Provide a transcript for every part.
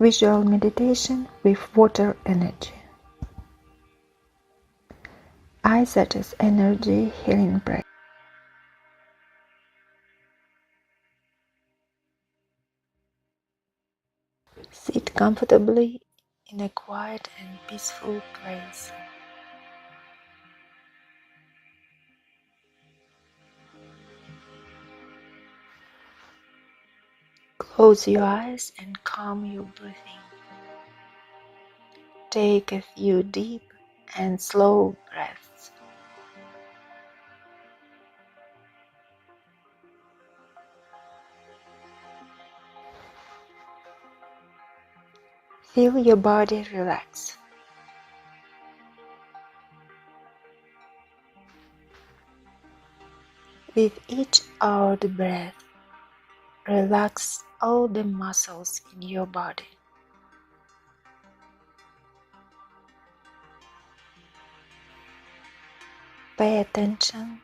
Visual meditation with water energy. I suggest energy healing breath. Sit comfortably in a quiet and peaceful place. Close your eyes and calm your breathing. Take a few deep and slow breaths. Feel your body relax. With each out breath, relax all the muscles in your body. Pay attention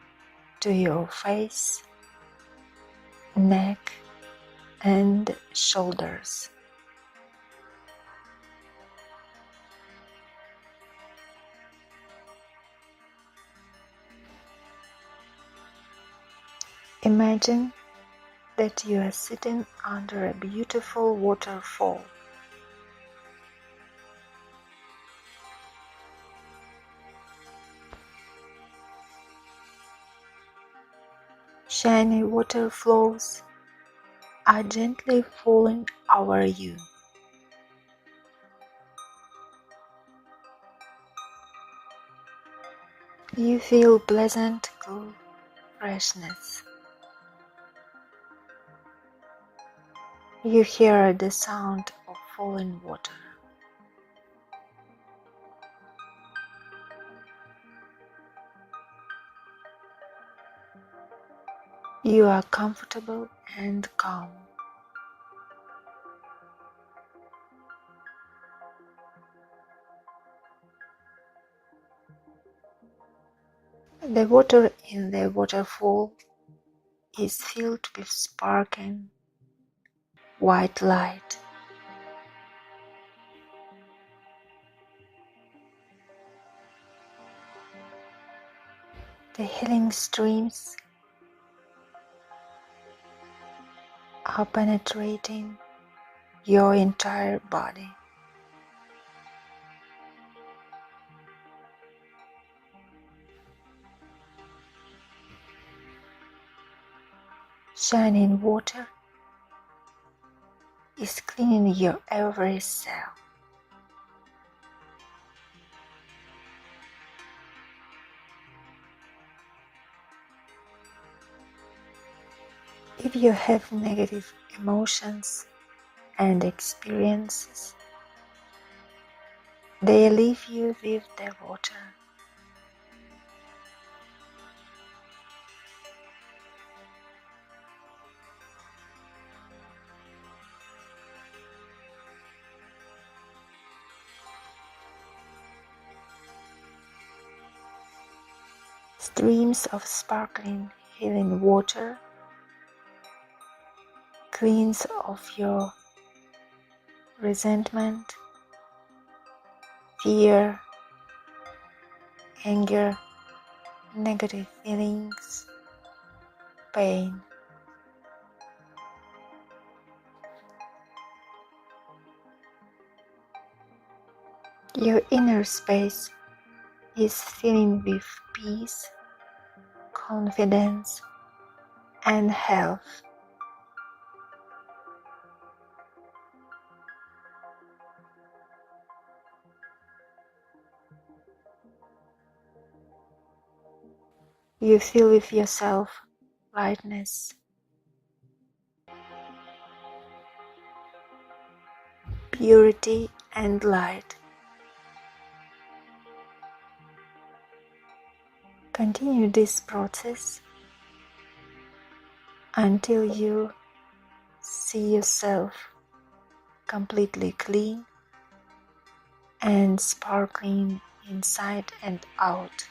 to your face, neck, and shoulders. Imagine that you are sitting under a beautiful waterfall. Shiny water flows are gently falling over you. You feel pleasant, cool freshness. You hear the sound of falling water. You are comfortable and calm. The water in the waterfall is filled with sparkling white light. The healing streams are penetrating your entire body. Shining water is cleaning your every cell. If you have negative emotions and experiences, they leave you with the water. Streams of sparkling, healing water cleans off your resentment, fear, anger, negative feelings, pain. Your inner space is filling with peace, confidence, and health. You feel with yourself lightness, purity, and light. Continue this process until you see yourself completely clean and sparkling inside and out.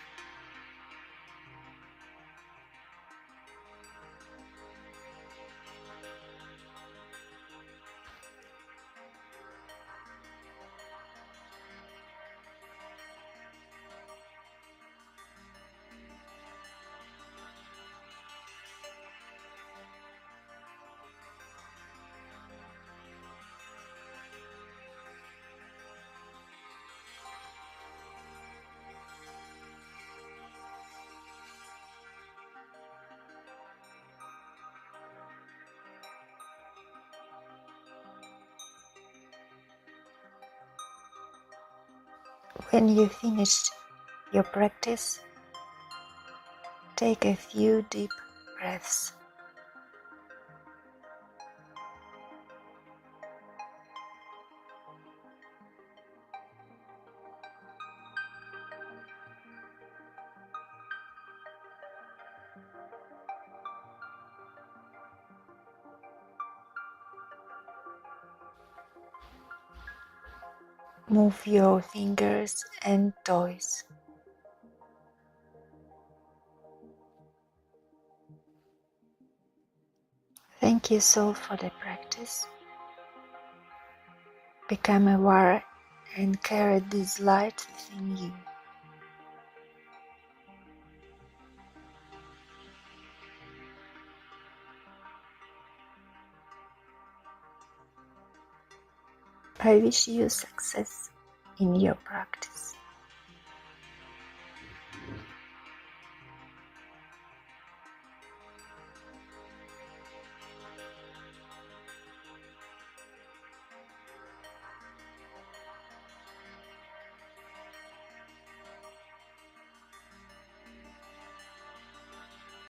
When you finish your practice, take a few deep breaths. Move your fingers and toes. Thank you, soul, for the practice. Become aware and carry this light within you. I wish you success in your practice.